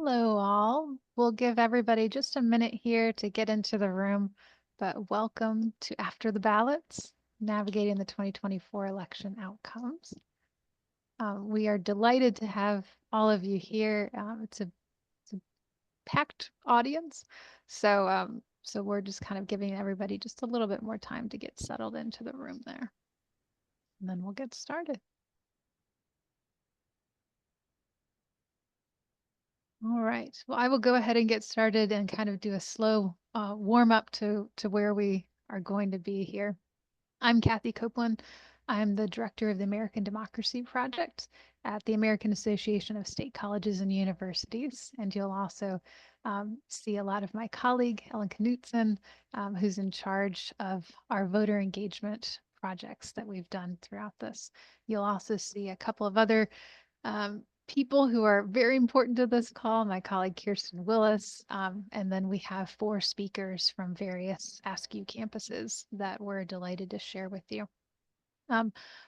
Hello, all. We'll give everybody just a minute here to get into the room, but welcome to After the Ballots, navigating the 2024 election outcomes. We are delighted to have all of you here. It's a packed audience, so we're just kind of giving everybody just a little bit more time to get settled into the room there, and then we'll get started. All right. Well, I will go ahead and get started and kind of do a slow warm up to where we are going to be here. I'm Kathy Copeland. I'm the director of the American Democracy Project at the American Association of State Colleges and Universities. And you'll also see a lot of my colleague, Ellen Knutson, who's in charge of our voter engagement projects that we've done throughout this. You'll also see a couple of other people who are very important to this call, my colleague Kirsten Willis, and then we have 4 speakers from various ASCU campuses that we're delighted to share with you.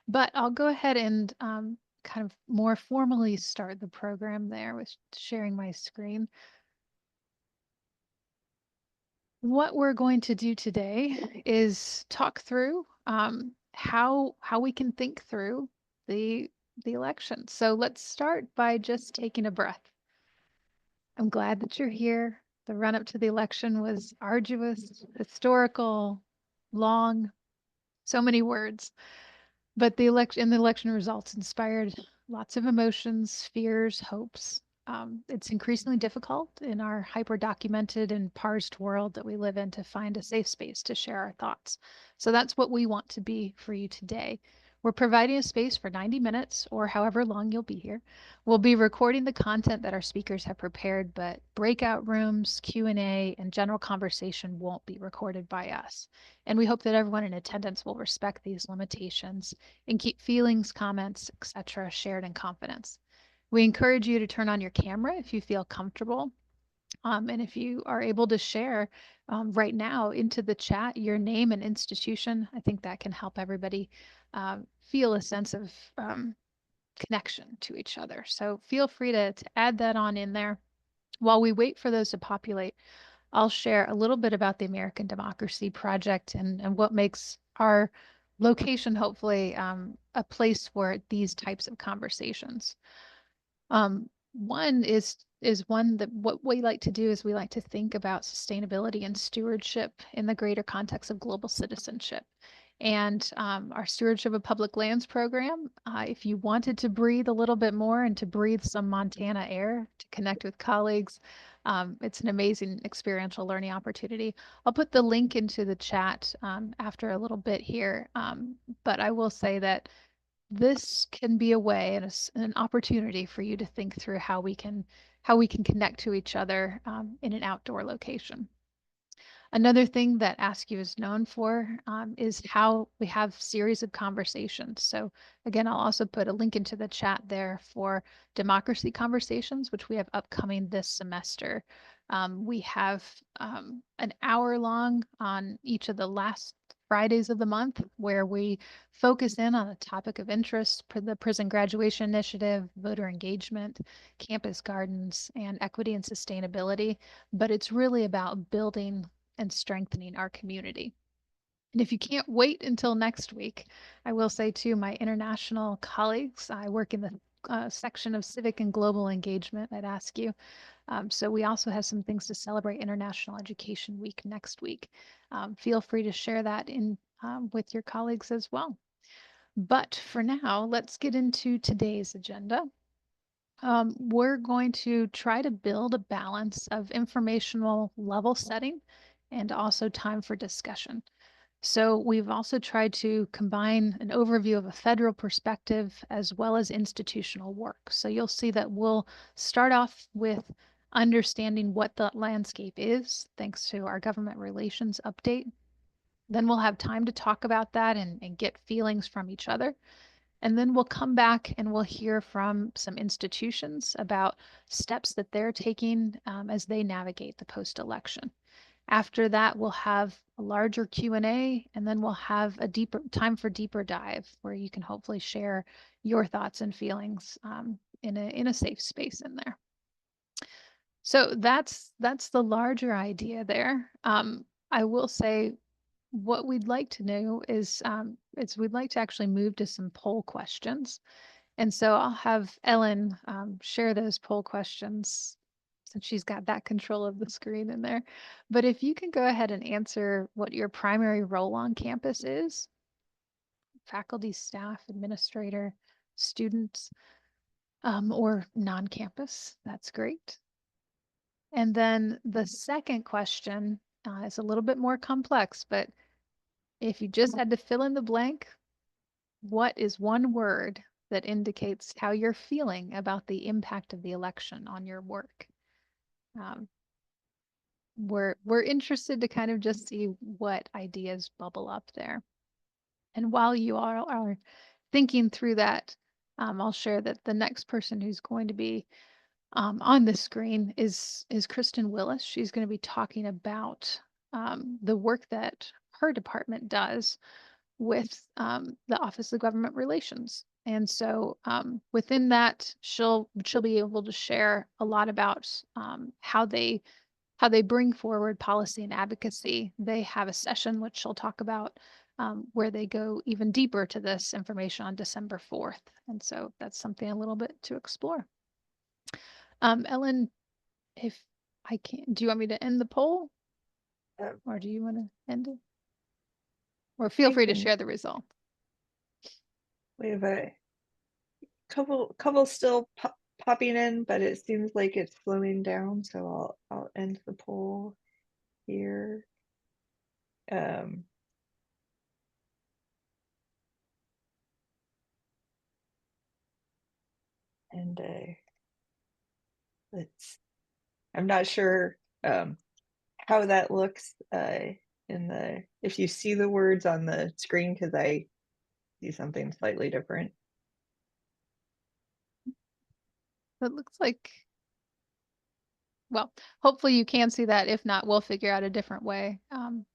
But I'll go ahead and kind of more formally start the program there with sharing my screen. What we're going to do today is talk through how we can think through the election. So let's start by just taking a breath. I'm glad that you're here. The run up to the election was arduous, historical, long, so many words. But the election results inspired lots of emotions, fears, hopes. It's increasingly difficult in our hyper documented and parsed world that we live in to find a safe space to share our thoughts. So that's what we want to be for you today. We're providing a space for 90 minutes or however long you'll be here. We'll be recording the content that our speakers have prepared, but breakout rooms, Q&A, and general conversation won't be recorded by us. And we hope that everyone in attendance will respect these limitations and keep feelings, comments, etc. shared in confidence. We encourage you to turn on your camera if you feel comfortable. And if you are able to share right now into the chat your name and institution, I think that can help everybody feel a sense of connection to each other. So feel free to add that on in there. While we wait for those to populate, I'll share a little bit about the American Democracy Project and what makes our location hopefully a place for these types of conversations. One is one that what we like to do is we like to think about sustainability and stewardship in the greater context of global citizenship. And our Stewardship of Public Lands program, if you wanted to breathe a little bit more and to breathe some Montana air to connect with colleagues, it's an amazing experiential learning opportunity. I'll put the link into the chat after a little bit here, but I will say that this can be a way and an opportunity for you to think through how we can connect to each other in an outdoor location. Another thing that ASCU is known for is how we have series of conversations. So again, I'll also put a link into the chat there for democracy conversations, which we have upcoming this semester. We have an hour long on each of the last Fridays of the month where we focus in on a topic of interest for the prison graduation initiative, voter engagement, campus gardens, and equity and sustainability. But it's really about building and strengthening our community. And if you can't wait until next week, I will say to my international colleagues, I work in the section of civic and global engagement at ASCU. So we also have some things to celebrate International Education Week next week. Feel free to share that in with your colleagues as well. But for now, let's get into today's agenda. We're going to try to build a balance of informational level setting and also time for discussion. So we've also tried to combine an overview of a federal perspective as well as institutional work. So you'll see that we'll start off with understanding what the landscape is, thanks to our government relations update. Then we'll have time to talk about that and get feelings from each other. And then we'll come back and we'll hear from some institutions about steps that they're taking as they navigate the post-election. After that, we'll have a larger Q&A, and then we'll have a deeper time for deeper dive where you can hopefully share your thoughts and feelings in a safe space in there. So that's the larger idea there. I will say what we'd like to know is we'd like to actually move to some poll questions. And so I'll have Ellen share those poll questions since she's got that control of the screen in there. But if you can go ahead and answer what your primary role on campus is, faculty, staff, administrator, students, or non-campus, that's great. And then the second question is a little bit more complex, but if you just had to fill in the blank, what is one word that indicates how you're feeling about the impact of the election on your work? Um, we're interested to kind of just see what ideas bubble up there. And while you all are thinking through that, I'll share that the next person who's going to be on the screen is Kristen Willis. She's going to be talking about the work that her department does with the Office of Government Relations. And so within that, she'll be able to share a lot about how they bring forward policy and advocacy. They have a session which she'll talk about where they go even deeper to this information on December 4th. And so that's something a little bit to explore. Ellen, if I can, do you want me to end the poll or do you want to end it? Or feel free to share the result. We have a couple still popping in, but it seems like it's slowing down. So I'll end the poll here. And I'm not sure how that looks if you see the words on the screen, because I see something slightly different. It looks like, well, hopefully you can see that. If not, we'll figure out a different way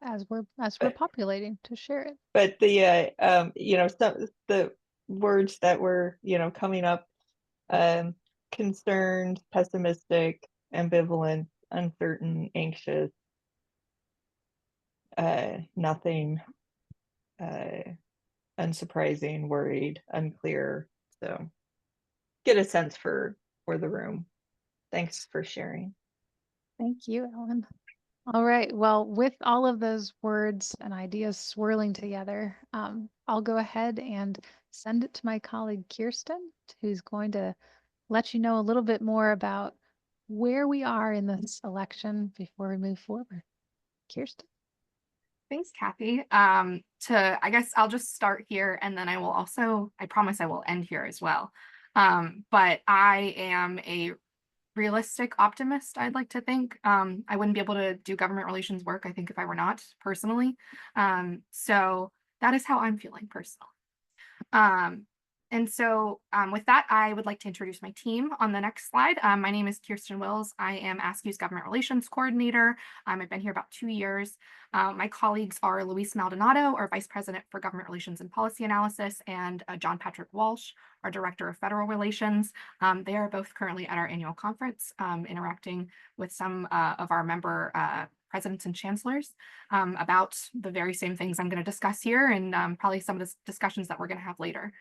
as we're populating to share it. But the some the words that were coming up, concerned, pessimistic, ambivalent, uncertain, anxious, nothing, unsurprising, worried, unclear. So get a sense for the room. Thanks for sharing. Thank you, Ellen. All right. Well, with all of those words and ideas swirling together, I'll go ahead and send it to my colleague Kirsten, who's going to let you know a little bit more about where we are in this election before we move forward. Kirsten? Thanks, Kathy. I guess I'll just start here and then I promise I will end here as well. But I am a realistic optimist, I'd like to think. I wouldn't be able to do government relations work, I think, if I were not personally. So that is how I'm feeling personally. With that, I would like to introduce my team on the next slide. My name is Kirsten Wills. I am ASCU's Government Relations Coordinator. I've been here about 2 years. My colleagues are Luis Maldonado, our Vice President for Government Relations and Policy Analysis, and John Patrick Walsh, our Director of Federal Relations. They are both currently at our annual conference, interacting with some of our member presidents and chancellors about the very same things I'm going to discuss here and probably some of the discussions that we're going to have later.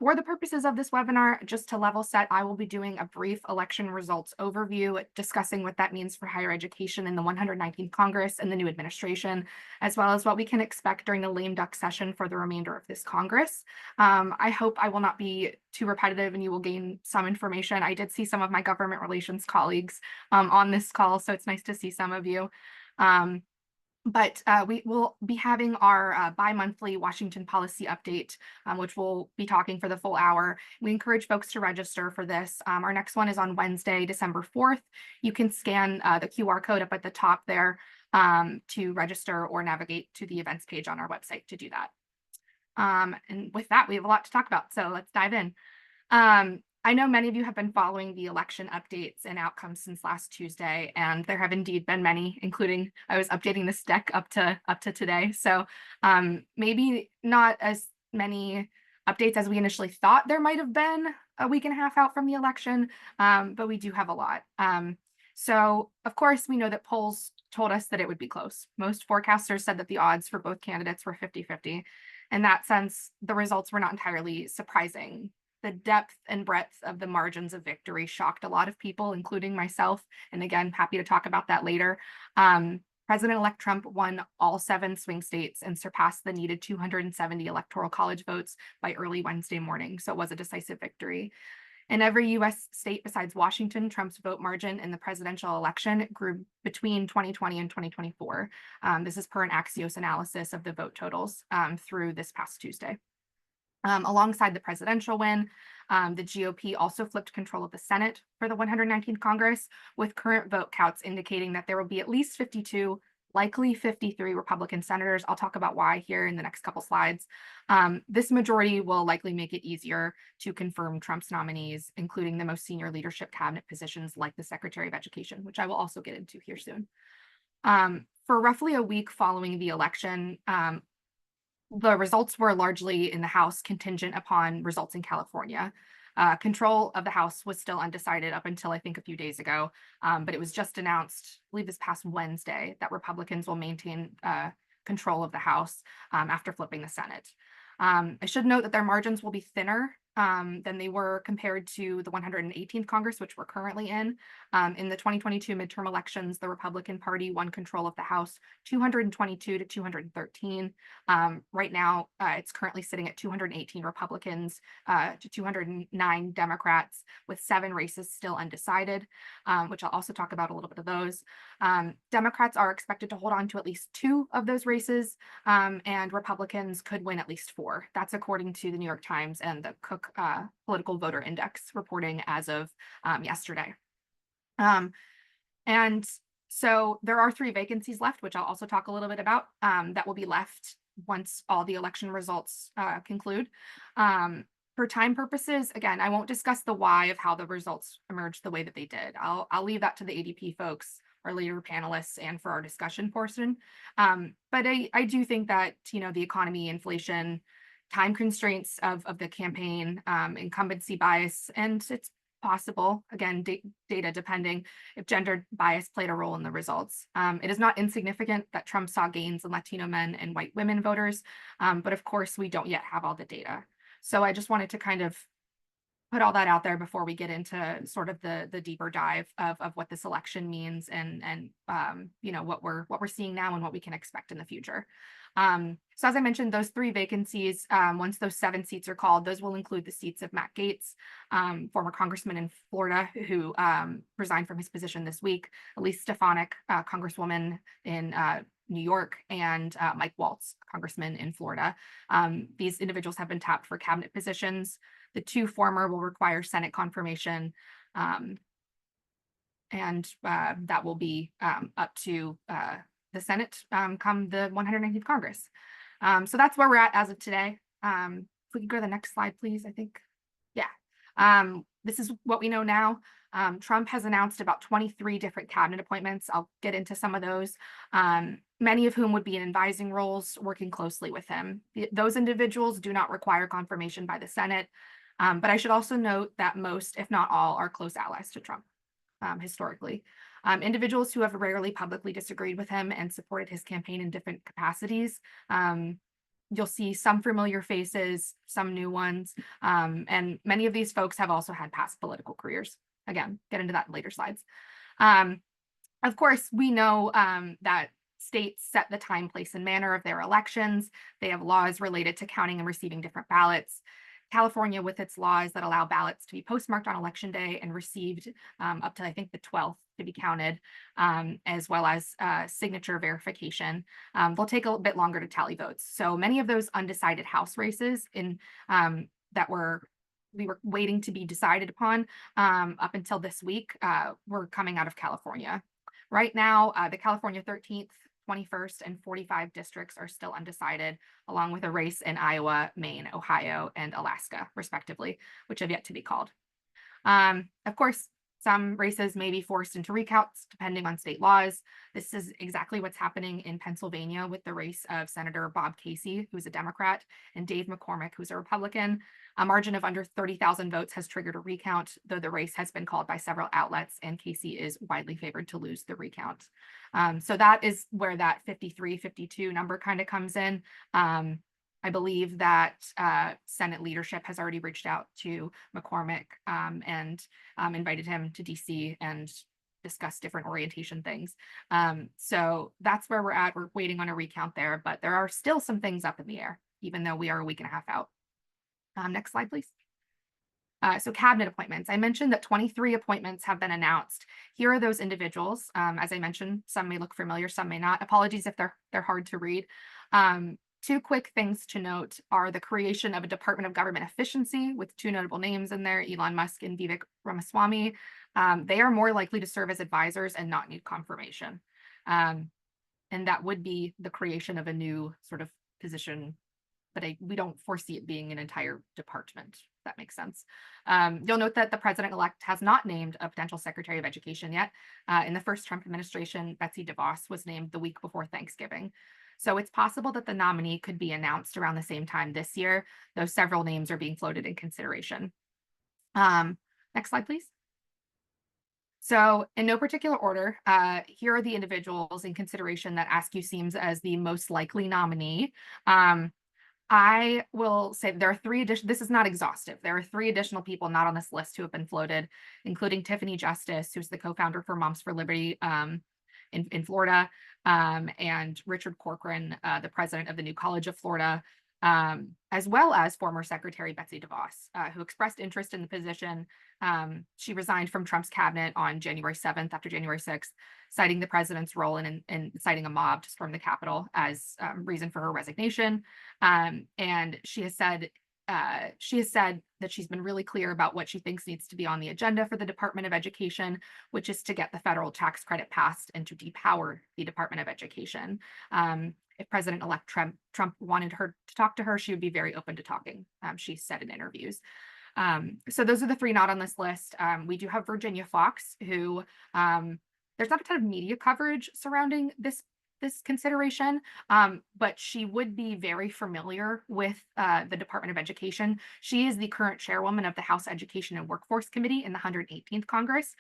For the purposes of this webinar, just to level set, I will be doing a brief election results overview, discussing what that means for higher education in the 119th Congress and the new administration, as well as what we can expect during the lame duck session for the remainder of this Congress. I hope I will not be too repetitive and you will gain some information. I did see some of my government relations colleagues on this call, so it's nice to see some of you. But we will be having our bi-monthly Washington policy update, which we'll be talking for the full hour. We encourage folks to register for this. Our next one is on Wednesday, December 4th. You can scan the QR code up at the top there to register or navigate to the events page on our website to do that. And with that, we have a lot to talk about, so let's dive in. I know many of you have been following the election updates and outcomes since last Tuesday, and there have indeed been many, including I was updating this deck up to today. So maybe not as many updates as we initially thought there might have been, a week and a half out from the election, but we do have a lot. So, of course, we know that polls told us that it would be close. Most forecasters said that the odds for both candidates were 50-50. In that sense, the results were not entirely surprising. The depth and breadth of the margins of victory shocked a lot of people, including myself. And again, happy to talk about that later. President-elect Trump won all 7 swing states and surpassed the needed 270 electoral college votes by early Wednesday morning. So it was a decisive victory. In every US state besides Washington, Trump's vote margin in the presidential election grew between 2020 and 2024. This is per an Axios analysis of the vote totals through this past Tuesday. Alongside the presidential win, the GOP also flipped control of the Senate for the 119th Congress, with current vote counts indicating that there will be at least 52, likely 53 Republican senators. I'll talk about why here in the next couple slides. This majority will likely make it easier to confirm Trump's nominees, including the most senior leadership cabinet positions like the Secretary of Education, which I will also get into here soon. For roughly a week following the election, the results were largely in the House contingent upon results in California. Control of the House was still undecided up until I think a few days ago, but it was just announced, I believe this past Wednesday, that Republicans will maintain control of the House after flipping the Senate. I should note that their margins will be thinner than they were compared to the 118th Congress, which we're currently in. In the 2022 midterm elections, the Republican Party won control of the House 222 to 213. Right now, it's currently sitting at 218 Republicans to 209 Democrats, with 7 races still undecided, which I'll also talk about a little bit of those. Democrats are expected to hold on to at least 2 of those races, and Republicans could win at least 4. That's according to the New York Times and the Cook Political Voter Index reporting as of yesterday. And so there are 3 vacancies left, which I'll also talk a little bit about, that will be left once all the election results conclude. For time purposes, again, I won't discuss the why of how the results emerged the way that they did. I'll leave that to the ADP folks, our leader panelists, and for our discussion portion. But I do think that, you know, the economy, inflation, time constraints of the campaign, incumbency bias, and it's possible, again, data depending, if gender bias played a role in the results. It is not insignificant that Trump saw gains in Latino men and white women voters, but of course, we don't yet have all the data. So I just wanted to kind of put all that out there before we get into sort of the deeper dive of what this election means and you know, what we're seeing now and what we can expect in the future. So as I mentioned, those 3 vacancies, once those 7 seats are called, those will include the seats of Matt Gaetz, former congressman in Florida who resigned from his position this week, Elise Stefanik, congresswoman in New York, and Mike Waltz, congressman in Florida. These individuals have been tapped for cabinet positions. The 2 former will require Senate confirmation, and that will be up to the Senate come the 119th Congress. So that's where we're at as of today. If we could go to the next slide, please, I think. Yeah. This is what we know now. Trump has announced about 23 different cabinet appointments. I'll get into some of those, many of whom would be in advising roles, working closely with him. Those individuals do not require confirmation by the Senate. But I should also note that most, if not all, are close allies to Trump historically. Individuals who have rarely publicly disagreed with him and supported his campaign in different capacities. You'll see some familiar faces, some new ones, and many of these folks have also had past political careers. Again, get into that in later slides. Of course, we know that states set the time, place, and manner of their elections. They have laws related to counting and receiving different ballots. California, with its laws that allow ballots to be postmarked on election day and received up to, I think, the 12th to be counted, as well as signature verification. They'll take a bit longer to tally votes. So many of those undecided House races that we were waiting to be decided upon up until this week were coming out of California. Right now, the California 13th, 21st, and 45 districts are still undecided, along with a race in Iowa, Maine, Ohio, and Alaska, respectively, which have yet to be called. Of course, Some races may be forced into recounts depending on state laws. This is exactly what's happening in Pennsylvania with the race of Senator Bob Casey, who's a Democrat, and Dave McCormick, who's a Republican. A margin of under 30,000 votes has triggered a recount, though the race has been called by several outlets, and Casey is widely favored to lose the recount. So that is where that 53-52 number kind of comes in. I believe that Senate leadership has already reached out to McCormick and invited him to DC and discuss different orientation things. So that's where we're at. We're waiting on a recount there, but there are still some things up in the air, even though we are a week and a half out. Next slide, please. So cabinet appointments. I mentioned that 23 appointments have been announced. Here are those individuals. As I mentioned, some may look familiar, some may not. Apologies if they're hard to read. Two quick things to note are the creation of a Department of Government Efficiency with two notable names in there, Elon Musk and Vivek Ramaswamy. They are more likely to serve as advisors and not need confirmation. And that would be the creation of a new sort of position, but we don't foresee it being an entire department, if that makes sense. You'll note that the president-elect has not named a potential Secretary of Education yet. In the first Trump administration, Betsy DeVos was named the week before Thanksgiving. So it's possible that the nominee could be announced around the same time this year, though several names are being floated in consideration. Next slide, please. So in no particular order, here are the individuals in consideration that Askew seems as the most likely nominee. I will say there are three additional, this is not exhaustive. There are three additional people not on this list who have been floated, including Tiffany Justice, who's the co-founder for Moms for Liberty in Florida, and Richard Corcoran, the president of the New College of Florida, as well as former Secretary Betsy DeVos, who expressed interest in the position. She resigned from Trump's cabinet on January 7th after January 6th, citing the president's role in inciting a mob to storm the Capitol as reason for her resignation. And she has said that she's been really clear about what she thinks needs to be on the agenda for the Department of Education, which is to get the federal tax credit passed and to depower the Department of Education. If President-elect Trump wanted her to talk to her, she would be very open to talking, she said in interviews. So those are the three not on this list. We do have Virginia Fox, who there's not a ton of media coverage surrounding this consideration, but she would be very familiar with the Department of Education. She is the current chairwoman of the House Education and Workforce Committee in the 118th Congress.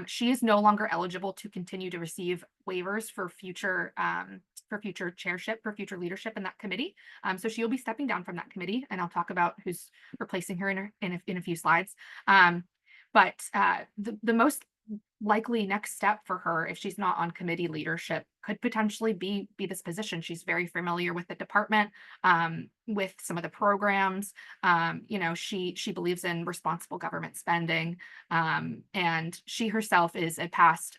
She is no longer eligible to continue to receive waivers for future chairship, for future leadership in that committee. So she'll be stepping down from that committee, and I'll talk about who's replacing her in a few slides. But the most likely next step for her, if she's not on committee leadership, could potentially be this position. She's very familiar with the department, with some of the programs. She believes in responsible government spending, and she herself is a past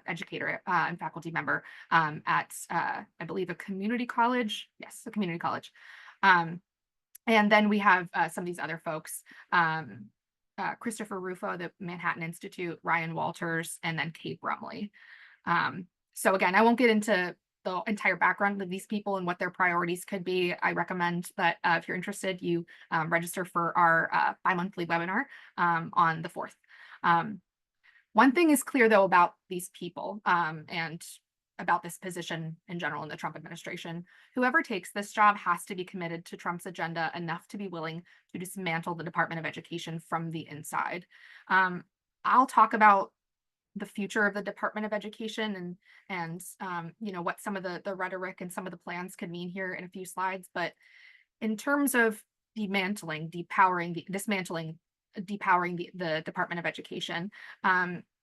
educator and faculty member at I believe a community college. Yes, a community college. And then we have some of these other folks. Christopher Rufo, the Manhattan Institute, Ryan Walters, and then Kate Brumley. So again, I won't get into the entire background of these people and what their priorities could be. I recommend that if you're interested, you register for our bi-monthly webinar on the 4th. One thing is clear, though, about these people and about this position in general in the Trump administration. Whoever takes this job has to be committed to Trump's agenda enough to be willing to dismantle the Department of Education from the inside. I'll talk about the future of the Department of Education and what some of the rhetoric and some of the plans could mean here in a few slides. But in terms of dismantling the Department of Education,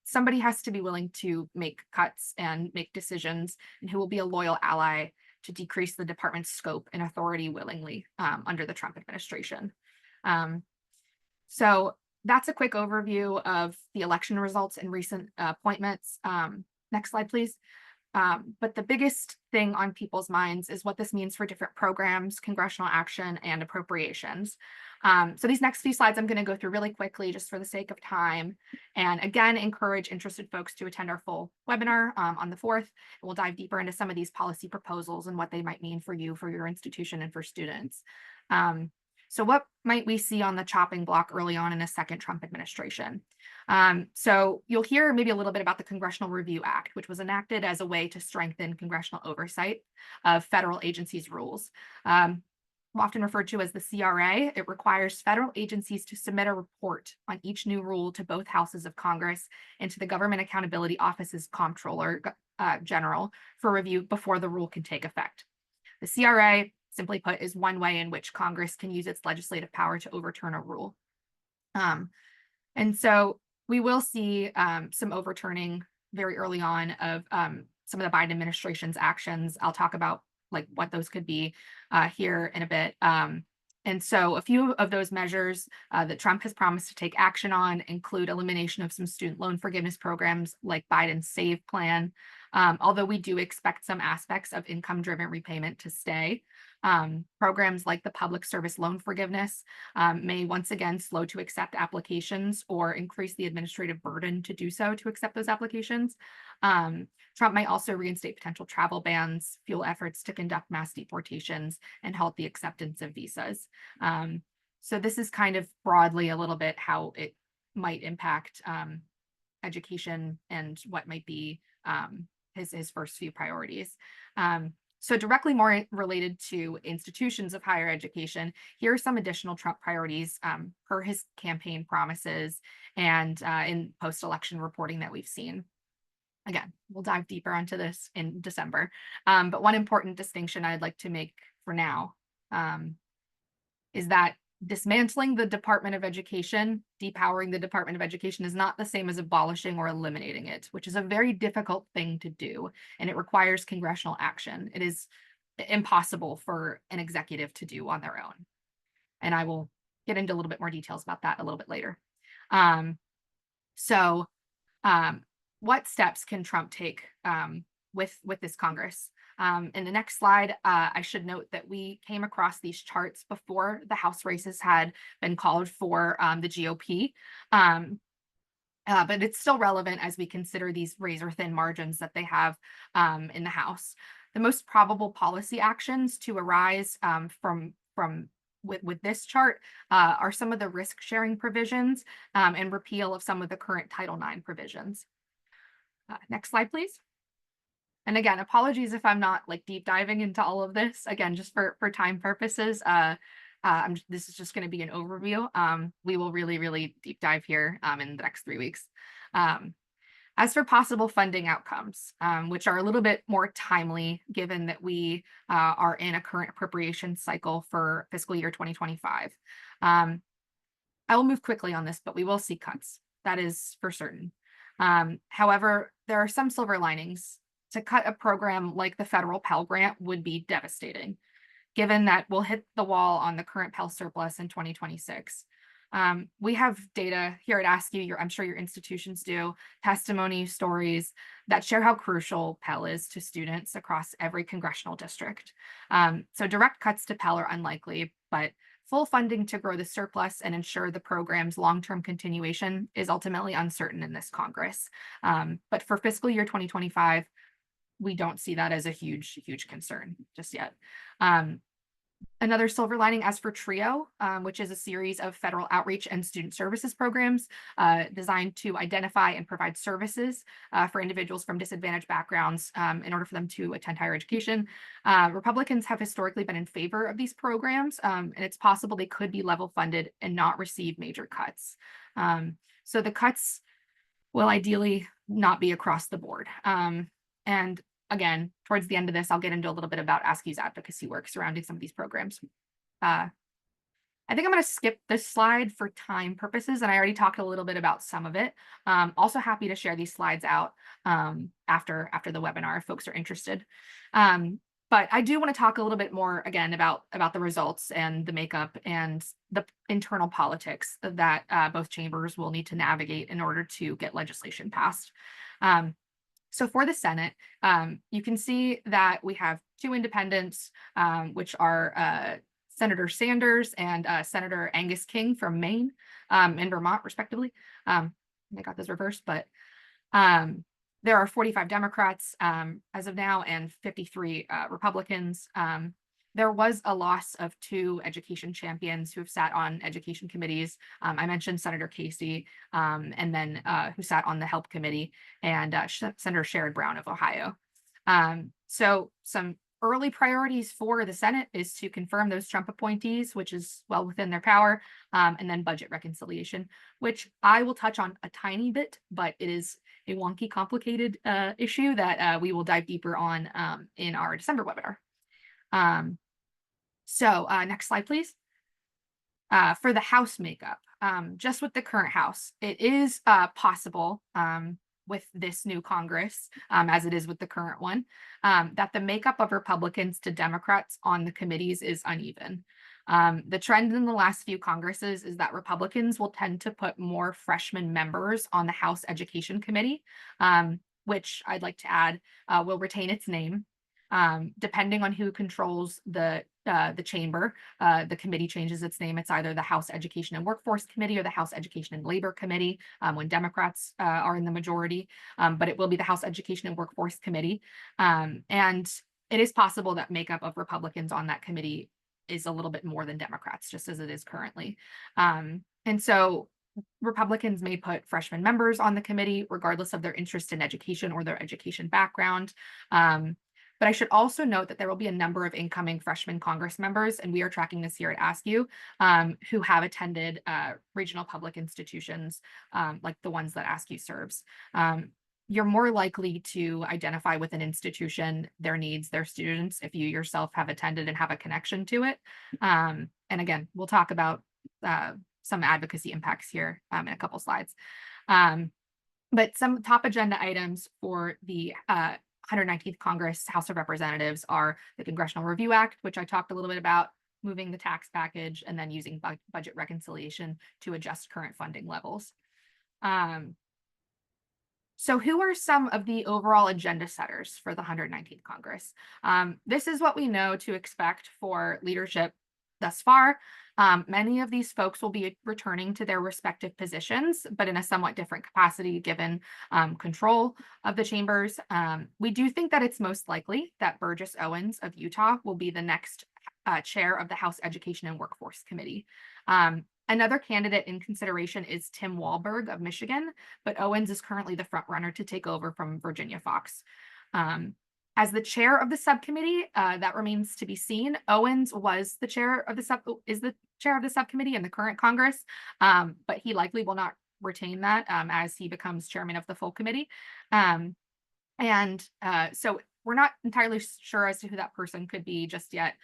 somebody has to be willing to make cuts and make decisions, and who will be a loyal ally to decrease the department's scope and authority willingly under the Trump administration. So that's a quick overview of the election results and recent appointments. Next slide, please. But the biggest thing on people's minds is what this means for different programs, congressional action, and appropriations. So these next few slides I'm going to go through really quickly just for the sake of time. And again, encourage interested folks to attend our full webinar on the 4th. And we'll dive deeper into some of these policy proposals and what they might mean for you, for your institution, and for students. So what might we see on the chopping block early on in a second Trump administration? So you'll hear maybe a little bit about the Congressional Review Act, which was enacted as a way to strengthen congressional oversight of federal agencies' rules. Often referred to as the CRA, it requires federal agencies to submit a report on each new rule to both houses of Congress and to the Government Accountability Office's Comptroller General for review before the rule can take effect. The CRA, simply put, is one way in which Congress can use its legislative power to overturn a rule. And so we will see some overturning very early on of some of the Biden administration's actions. I'll talk about like what those could be here in a bit. And so a few of those measures that Trump has promised to take action on include elimination of some student loan forgiveness programs like Biden's SAVE plan, although we do expect some aspects of income-driven repayment to stay. Programs like the public service loan forgiveness may once again slow to accept applications or increase the administrative burden to do so to accept those applications. Trump might also reinstate potential travel bans, fuel efforts to conduct mass deportations, and halt the acceptance of visas. So this is kind of broadly a little bit how it might impact education and what might be his first few priorities. So directly more related to institutions of higher education, here are some additional Trump priorities per his campaign promises and in post-election reporting that we've seen. Again, we'll dive deeper onto this in December. But one important distinction I'd like to make for now is that dismantling the Department of Education, depowering the Department of Education is not the same as abolishing or eliminating it, which is a very difficult thing to do, and it requires congressional action. It is impossible for an executive to do on their own. And I will get into a little bit more details about that a little bit later. What steps can Trump take with this Congress? In the next slide, I should note that we came across these charts before the House races had been called for the GOP. But it's still relevant as we consider these razor-thin margins that they have in the House. The most probable policy actions to arise with this chart are some of the risk-sharing provisions and repeal of some of the current Title IX provisions. Next slide, please. And again, apologies if I'm not like deep diving into all of this. Again, just for time purposes, this is just going to be an overview. We will really deep dive here in the next 3 weeks. As for possible funding outcomes, which are a little bit more timely, given that we are in a current appropriation cycle for fiscal year 2025. I will move quickly on this, but we will see cuts. That is for certain. However, there are some silver linings. To cut a program like the federal Pell Grant would be devastating, given that we'll hit the wall on the current Pell surplus in 2026. We have data here at ASCU, I'm sure your institutions do, testimony stories that share how crucial Pell is to students across every congressional district. So direct cuts to Pell are unlikely, but full funding to grow the surplus and ensure the program's long-term continuation is ultimately uncertain in this Congress. But for fiscal year 2025, we don't see that as a huge concern just yet. Another silver lining as for TRIO, which is a series of federal outreach and student services programs designed to identify and provide services for individuals from disadvantaged backgrounds in order for them to attend higher education. Republicans have historically been in favor of these programs, and it's possible they could be level funded and not receive major cuts. So the cuts will ideally not be across the board. And again, towards the end of this, I'll get into a little bit about ASCU's advocacy work surrounding some of these programs. I think I'm going to skip this slide for time purposes, and I already talked a little bit about some of it. Also happy to share these slides out after the webinar if folks are interested. But I do want to talk a little bit more again about the results and the makeup and the internal politics that both chambers will need to navigate in order to get legislation passed. So for the Senate, you can see that we have two independents, which are Senator Sanders and Senator Angus King from Maine and Vermont, respectively. I got this reversed, but there are 45 Democrats as of now and 53 Republicans. There was a loss of 2 education champions who have sat on education committees. I mentioned Senator Casey, and then who sat on the Help Committee, and Senator Sherrod Brown of Ohio. So some early priorities for the Senate is to confirm those Trump appointees, which is well within their power, and then budget reconciliation, which I will touch on a tiny bit, but it is a wonky, complicated issue that we will dive deeper on in our December webinar. Next slide, please. For the House makeup, just with the current House, it is possible with this new Congress, as it is with the current one, that the makeup of Republicans to Democrats on the committees is uneven. The trend in the last few Congresses is that Republicans will tend to put more freshman members on the House Education Committee, which I'd like to add will retain its name. Depending on who controls the chamber, the committee changes its name. It's either the House Education and Workforce Committee or the House Education and Labor Committee when Democrats are in the majority, but it will be the House Education and Workforce Committee. And it is possible that makeup of Republicans on that committee is a little bit more than Democrats, just as it is currently. And so Republicans may put freshman members on the committee, regardless of their interest in education or their education background. But I should also note that there will be a number of incoming freshman Congress members, and we are tracking this here at ASCU, who have attended regional public institutions like the ones that ASCU serves. You're more likely to identify with an institution, their needs, their students, if you yourself have attended and have a connection to it. And again, we'll talk about some advocacy impacts here in a couple slides. But some top agenda items for the 119th Congress House of Representatives are the Congressional Review Act, which I talked a little bit about, moving the tax package, and then using budget reconciliation to adjust current funding levels. So who are some of the overall agenda setters for the 119th Congress? This is what we know to expect for leadership thus far. Many of these folks will be returning to their respective positions, but in a somewhat different capacity given control of the chambers. We do think that it's most likely that Burgess Owens of Utah will be the next chair of the House Education and Workforce Committee. Another candidate in consideration is Tim Walberg of Michigan, but Owens is currently the front runner to take over from Virginia Foxx. As the chair of the subcommittee, that remains to be seen. Owens was the chair of the subcommittee in the current Congress, but he likely will not retain that as he becomes chairman of the full committee. So we're not entirely sure as to who that person could be just yet.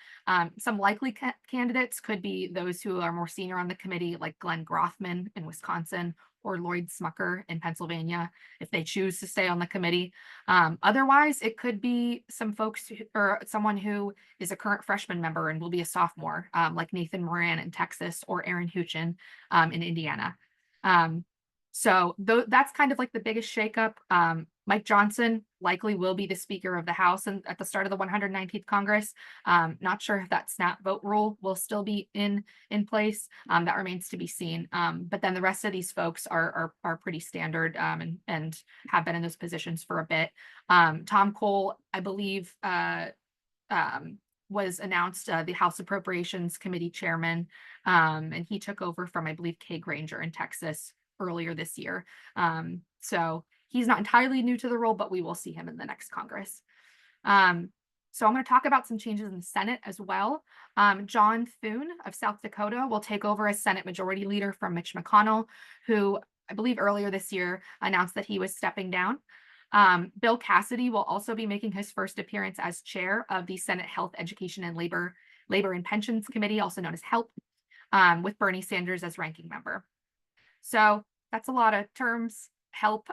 Some likely candidates could be those who are more senior on the committee, like Glenn Grothman in Wisconsin or Lloyd Smucker in Pennsylvania, if they choose to stay on the committee. Otherwise, it could be some folks or someone who is a current freshman member and will be a sophomore, like Nathan Moran in Texas or Aaron Huchin in Indiana. So that's kind of like the biggest shakeup. Mike Johnson likely will be the Speaker of the House and at the start of the 119th Congress. Not sure if that snap vote rule will still be in place. That remains to be seen. But then the rest of these folks are pretty standard and have been in those positions for a bit. Tom Cole, I believe, was announced the House Appropriations Committee chairman, and he took over from, I believe, Kay Granger in Texas earlier this year. So he's not entirely new to the role, but we will see him in the next Congress. So I'm going to talk about some changes in the Senate as well. John Thune of South Dakota will take over as Senate Majority Leader from Mitch McConnell, who I believe earlier this year announced that he was stepping down. Bill Cassidy will also be making his first appearance as chair of the Senate Health, Education, and Labor and Pensions Committee, also known as HELP, with Bernie Sanders as ranking member. So that's a lot of terms. HELP,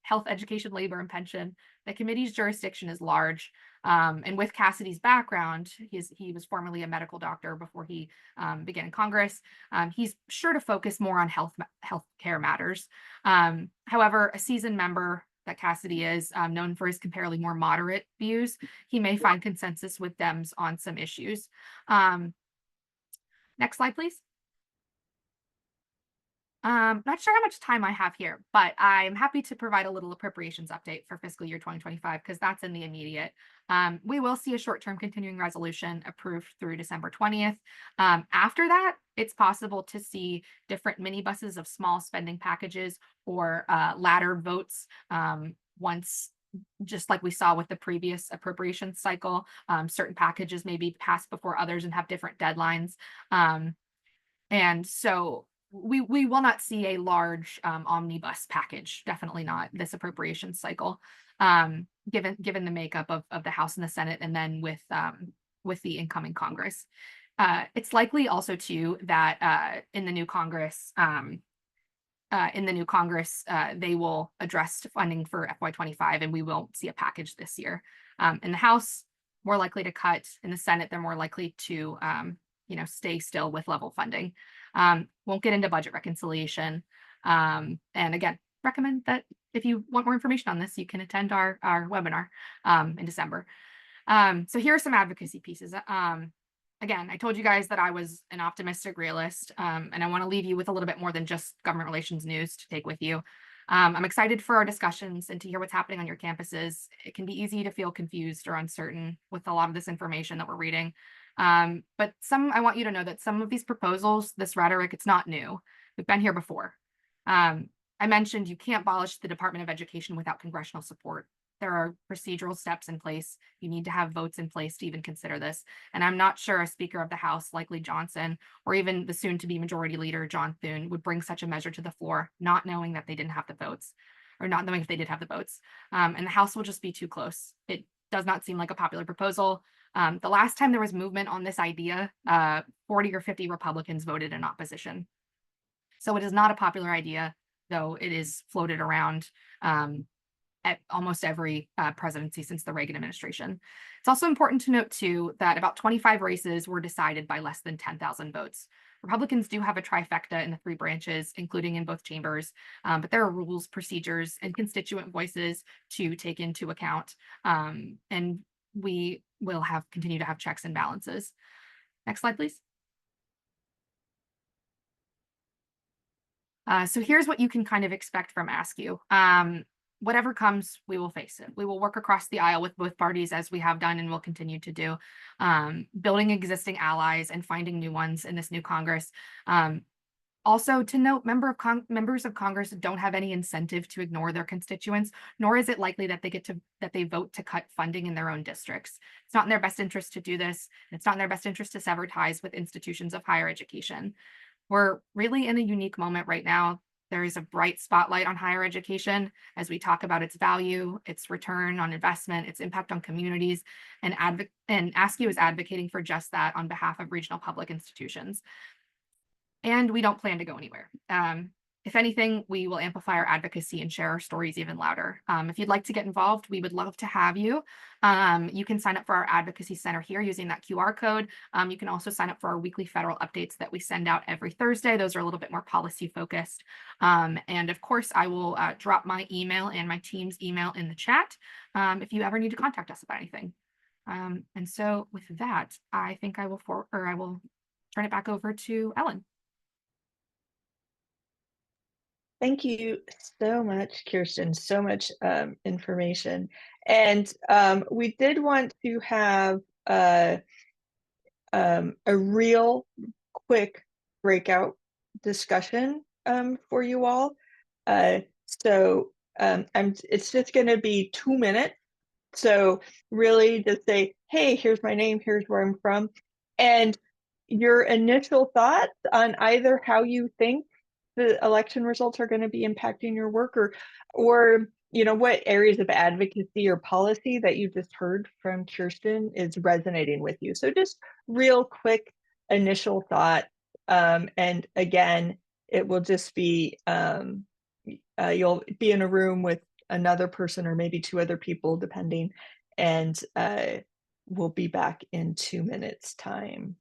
Health, Education, Labor, and Pension. The committee's jurisdiction is large. And with Cassidy's background, he was formerly a medical doctor before he began in Congress. He's sure to focus more on healthcare matters. However, a seasoned member that Cassidy is, known for his comparatively more moderate views, he may find consensus with Dems on some issues. Next slide, please. Not sure how much time I have here, but I'm happy to provide a little appropriations update for fiscal year 2025 because that's in the immediate. We will see a short-term continuing resolution approved through December 20th. After that, it's possible to see different minibuses of small spending packages or ladder votes once, just like we saw with the previous appropriation cycle. Certain packages may be passed before others and have different deadlines. And so we will not see a large omnibus package, definitely not this appropriation cycle, given the makeup of the House and the Senate, and then with the incoming Congress. It's likely also too that in the new Congress, they will address funding for FY25, and we won't see a package this year. In the House, more likely to cut. In the Senate, they're more likely to stay still with level funding. Won't get into budget reconciliation. And again, recommend that if you want more information on this, you can attend our webinar in December. So here are some advocacy pieces. Again, I told you guys that I was an optimistic realist, and I want to leave you with a little bit more than just government relations news to take with you. I'm excited for our discussions and to hear what's happening on your campuses. It can be easy to feel confused or uncertain with a lot of this information that we're reading. But I want you to know that some of these proposals, this rhetoric, it's not new. We've been here before. I mentioned you can't abolish the Department of Education without congressional support. There are procedural steps in place. You need to have votes in place to even consider this. And I'm not sure a Speaker of the House like Lee Johnson, or even the soon-to-be Majority Leader John Thune, would bring such a measure to the floor, not knowing that they didn't have the votes, or not knowing if they did have the votes. And the House will just be too close. It does not seem like a popular proposal. The last time there was movement on this idea, 40 or 50 Republicans voted in opposition. So it is not a popular idea, though it is floated around at almost every presidency since the Reagan administration. It's also important to note, too, that about 25 races were decided by less than 10,000 votes. Republicans do have a trifecta in the 3 branches, including in both chambers, but there are rules, procedures, and constituent voices to take into account, and we will continue to have checks and balances. Next slide, please. So here's what you can kind of expect from ASCU. Whatever comes, we will face it. We will work across the aisle with both parties as we have done and will continue to do, building existing allies and finding new ones in this new Congress. Also to note, members of Congress don't have any incentive to ignore their constituents, nor is it likely that they vote to cut funding in their own districts. It's not in their best interest to do this. It's not in their best interest to sever ties with institutions of higher education. We're really in a unique moment right now. There is a bright spotlight on higher education as we talk about its value, its return on investment, its impact on communities, and ASCU is advocating for just that on behalf of regional public institutions. And we don't plan to go anywhere. If anything, we will amplify our advocacy and share our stories even louder. If you'd like to get involved, we would love to have you. You can sign up for our advocacy center here using that QR code. You can also sign up for our weekly federal updates that we send out every Thursday. Those are a little bit more policy focused. And of course, I will drop my email and my team's email in the chat if you ever need to contact us about anything. And so with that, I think I will turn it back over to Ellen. Thank you so much, Kirsten. So much information. And we did want to have a real quick breakout discussion for you all. It's just going to be 2 minutes. So really just say, hey, here's my name, here's where I'm from. And your initial thoughts on either how you think the election results are going to be impacting your work, or what areas of advocacy or policy that you just heard from Kirsten is resonating with you. So just real quick initial thought, and again, it will just be you'll be in a room with another person or maybe 2 other people depending, and we'll be back in 2 minutes time.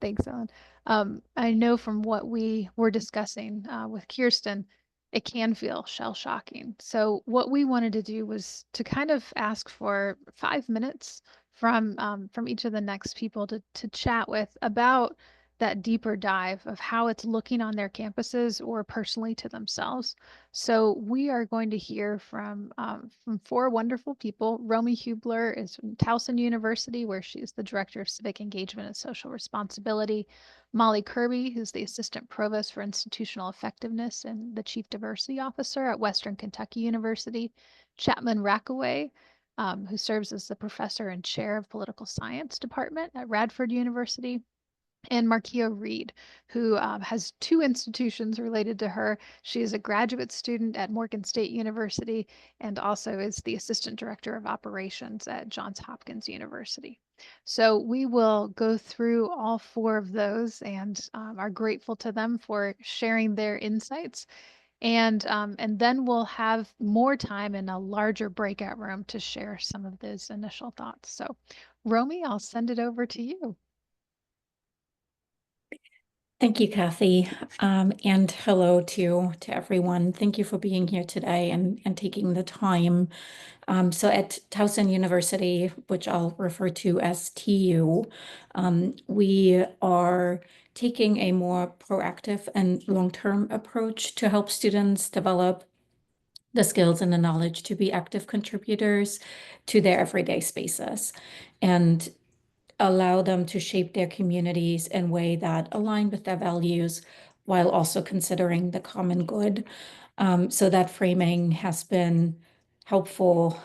Thanks, Ellen. I know from what we were discussing with Kirsten, it can feel shell shocking. So what we wanted to do was to kind of ask for 5 minutes from each of the next people to chat with about that deeper dive of how it's looking on their campuses or personally to themselves. So we are going to hear from four wonderful people. Romy Hubler is from Towson University, where she's the Director of Civic Engagement and Social Responsibility. Molly Kirby, who's the Assistant Provost for Institutional Effectiveness and the Chief Diversity Officer at Western Kentucky University. Chapman Rackaway, who serves as the Professor and Chair of Political Science Department at Radford University, and Markia Reed, who has two institutions related to her. She is a graduate student at Morgan State University and also is the Assistant Director of Operations at Johns Hopkins University. So we will go through all four of those and are grateful to them for sharing their insights. And then we'll have more time in a larger breakout room to share some of those initial thoughts. So Romy, I'll send it over to you. Thank you, Kathy, and hello to everyone. Thank you for being here today and taking the time. So at Towson University, which I'll refer to as TU, we are taking a more proactive and long-term approach to help students develop the skills and the knowledge to be active contributors to their everyday spaces and allow them to shape their communities in a way that align with their values while also considering the common good. So that framing has been helpful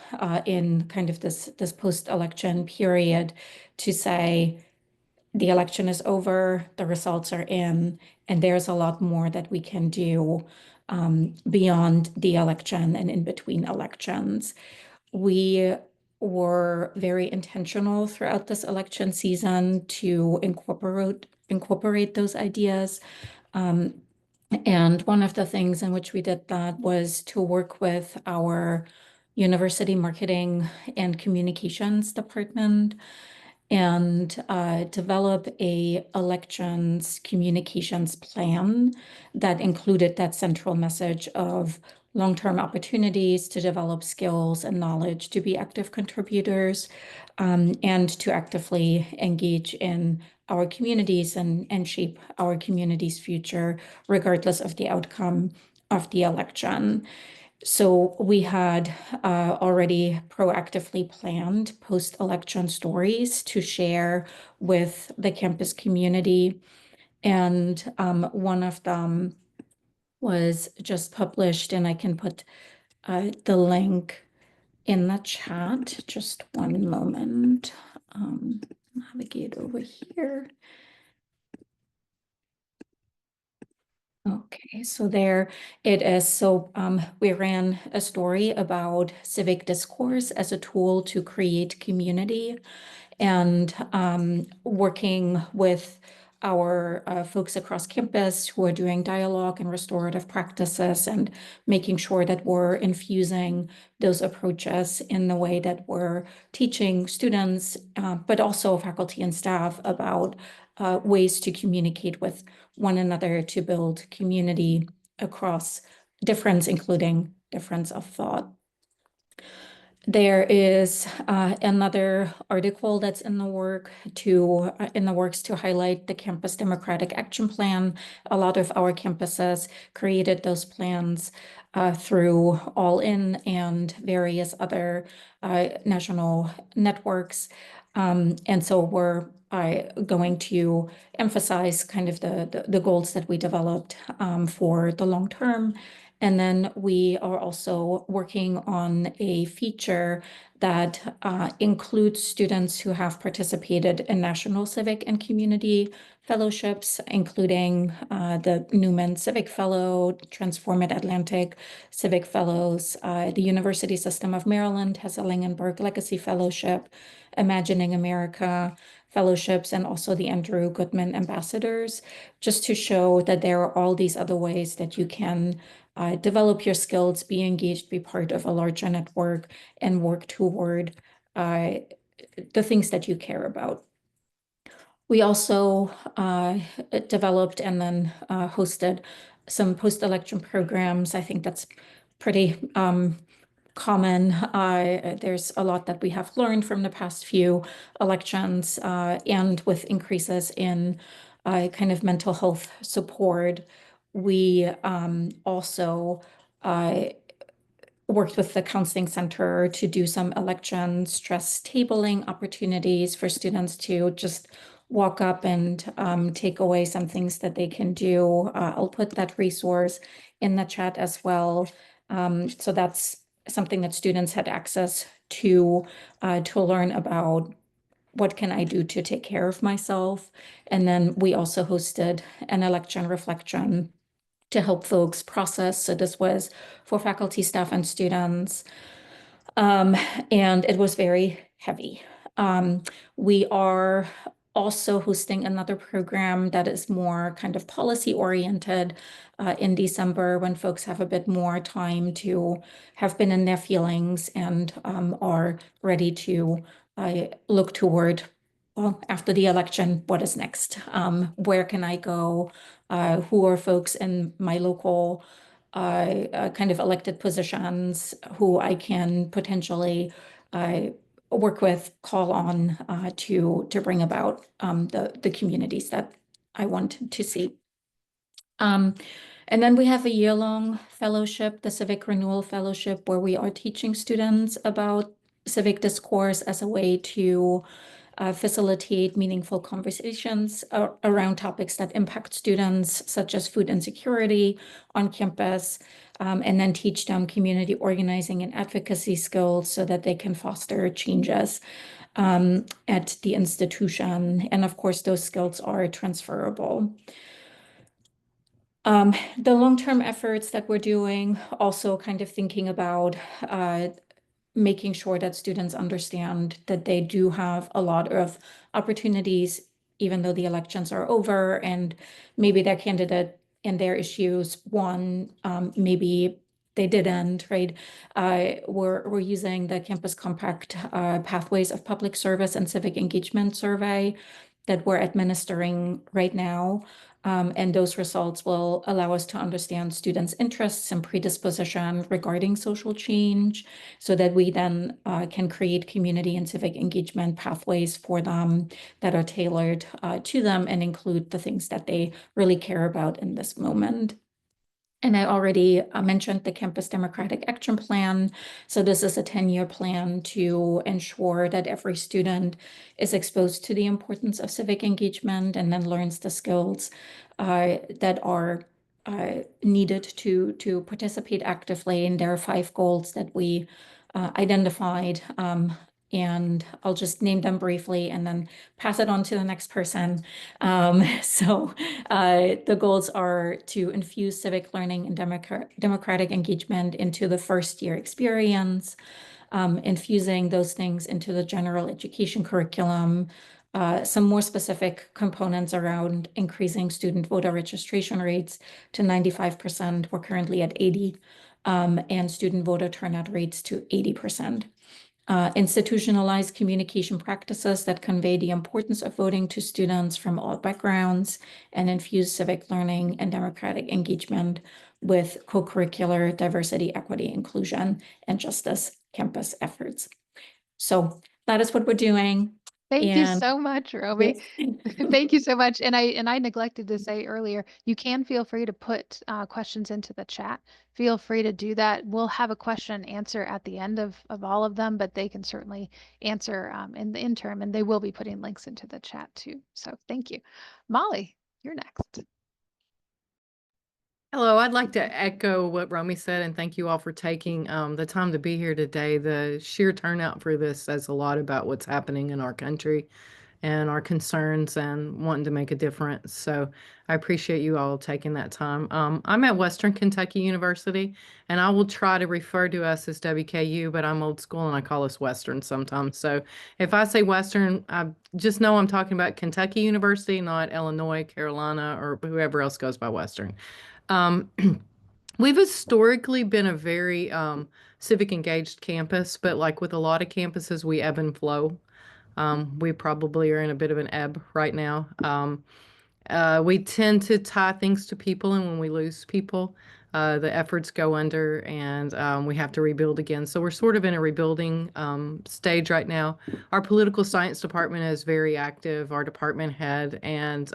in kind of this post-election period to say the election is over, the results are in, and there's a lot more that we can do beyond the election and in between elections. We were very intentional throughout this election season to incorporate those ideas. And one of the things in which we did that was to work with our university marketing and communications department and develop a elections communications plan that included that central message of long-term opportunities to develop skills and knowledge to be active contributors and to actively engage in our communities and shape our community's future, regardless of the outcome of the election. So we had already proactively planned post-election stories to share with the campus community. And one of them was just published, and I can put the link in the chat. Just one moment. Navigate over here. Okay, so there it is. So we ran a story about civic discourse as a tool to create community and working with our folks across campus who are doing dialogue and restorative practices and making sure that we're infusing those approaches in the way that we're teaching students, but also faculty and staff about ways to communicate with one another to build community across difference, including difference of thought. There is another article that's in the works to highlight the Campus Democratic Action Plan. A lot of our campuses created those plans through All In and various other national networks. And so we're going to emphasize kind of the goals that we developed for the long term. And then we are also working on a feature that includes students who have participated in National Civic and Community Fellowships, including the Newman Civic Fellow, Transform at Atlantic Civic Fellows. The University System of Maryland has a Langenberg Legacy Fellowship, Imagining America Fellowships, and also the Andrew Goodman Ambassadors, just to show that there are all these other ways that you can develop your skills, be engaged, be part of a larger network, and work toward the things that you care about. We also developed and then hosted some post-election programs. I think that's pretty common. There's a lot that we have learned from the past few elections, and with increases in kind of mental health support. We also worked with the counseling center to do some election stress tabling opportunities for students to just walk up and take away some things that they can do. I'll put that resource in the chat as well. So that's something that students had access to learn about what can I do to take care of myself. And then we also hosted an election reflection to help folks process. So this was for faculty, staff, and students. And it was very heavy. We are also hosting another program that is more kind of policy oriented in December, when folks have a bit more time to have been in their feelings and are ready to look toward, well, after the election, what is next? Where can I go? Who are folks in my local kind of elected positions who I can potentially work with, call on to bring about the communities that I want to see. And then we have a year-long fellowship, the Civic Renewal Fellowship, where we are teaching students about civic discourse as a way to facilitate meaningful conversations around topics that impact students, such as food insecurity on campus, and then teach them community organizing and advocacy skills so that they can foster changes at the institution. And of course, those skills are transferable. The long-term efforts that we're doing, also kind of thinking about making sure that students understand that they do have a lot of opportunities, even though the elections are over, and maybe their candidate and their issues won, maybe they didn't, right? We're using the Campus Compact Pathways of Public Service and Civic Engagement survey that we're administering right now. And those results will allow us to understand students' interests and predisposition regarding social change, so that we then can create community and civic engagement pathways for them that are tailored to them and include the things that they really care about in this moment. And I already mentioned the Campus Democratic Action Plan. So this is a 10-year plan to ensure that every student is exposed to the importance of civic engagement and then learns the skills that are needed to participate actively. And there are 5 goals that we identified. And I'll just name them briefly and then pass it on to the next person. So the goals are to infuse civic learning and democratic engagement into the first-year experience, infusing those things into the general education curriculum, some more specific components around increasing student voter registration rates to 95%. We're currently at 80, and student voter turnout rates to 80%. Institutionalized communication practices that convey the importance of voting to students from all backgrounds, and infuse civic learning and democratic engagement with co-curricular diversity, equity, inclusion, and justice campus efforts. So that is what we're doing. Thank you so much, Romy. Yes. Thank you so much. And I neglected to say earlier, you can feel free to put questions into the chat. Feel free to do that. We'll have a question and answer at the end of all of them, but they can certainly answer in the interim, and they will be putting links into the chat too. So thank you. Molly, you're next. Hello, I'd like to echo what Romy said and thank you all for taking the time to be here today. The sheer turnout for this says a lot about what's happening in our country and our concerns and wanting to make a difference. So I appreciate you all taking that time. I'm at Western Kentucky University, and I will try to refer to us as WKU, but I'm old school and I call us Western sometimes. So if I say Western, I just know I'm talking about Kentucky University, not Illinois, Carolina, or whoever else goes by Western. We've historically been a very civic engaged campus, but like with a lot of campuses, we ebb and flow. We probably are in a bit of an ebb right now. We tend to tie things to people, and when we lose people, the efforts go under, and we have to rebuild again. So we're sort of in a rebuilding stage right now. Our political science department is very active. Our department head and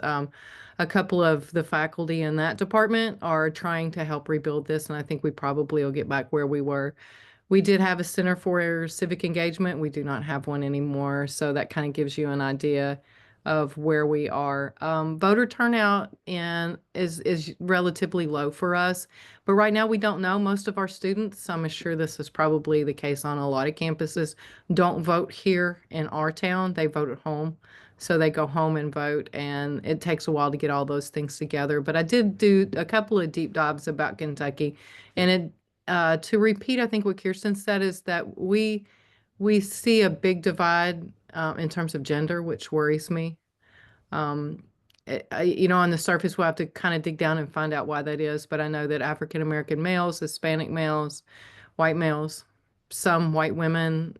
a couple of the faculty in that department are trying to help rebuild this, and I think we probably will get back where we were. We did have a Center for Civic Engagement. We do not have one anymore. So that kind of gives you an idea of where we are. Voter turnout is relatively low for us, but right now we don't know. Most of our students, I'm sure this is probably the case on a lot of campuses, don't vote here in our town. They vote at home. So they go home and vote, and it takes a while to get all those things together. But I did do a couple of deep dives about Kentucky, and to repeat, I think what Kirsten said is that we see a big divide in terms of gender, which worries me. Um, on the surface, we'll have to kind of dig down and find out why that is. But I know that African American males, Hispanic males, white males, some white women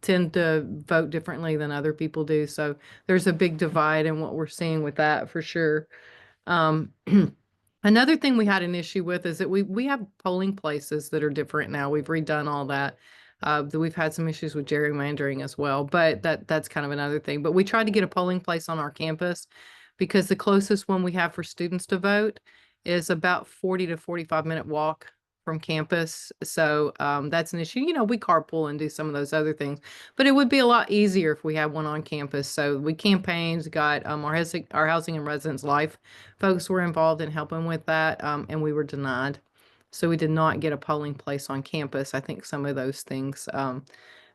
tend to vote differently than other people do. So there's a big divide in what we're seeing with that for sure. Um, Another thing we had an issue with is that we have polling places that are different now. We've redone all that. We've had some issues with gerrymandering as well, but that's kind of another thing. But we tried to get a polling place on our campus because the closest one we have for students to vote is about 40 to 45-minute walk from campus. So that's an issue. We carpool and do some of those other things, but it would be a lot easier if we had one on campus. So we campaigned, got our housing and residence life folks were involved in helping with that, and we were denied. So we did not get a polling place on campus. I think some of those things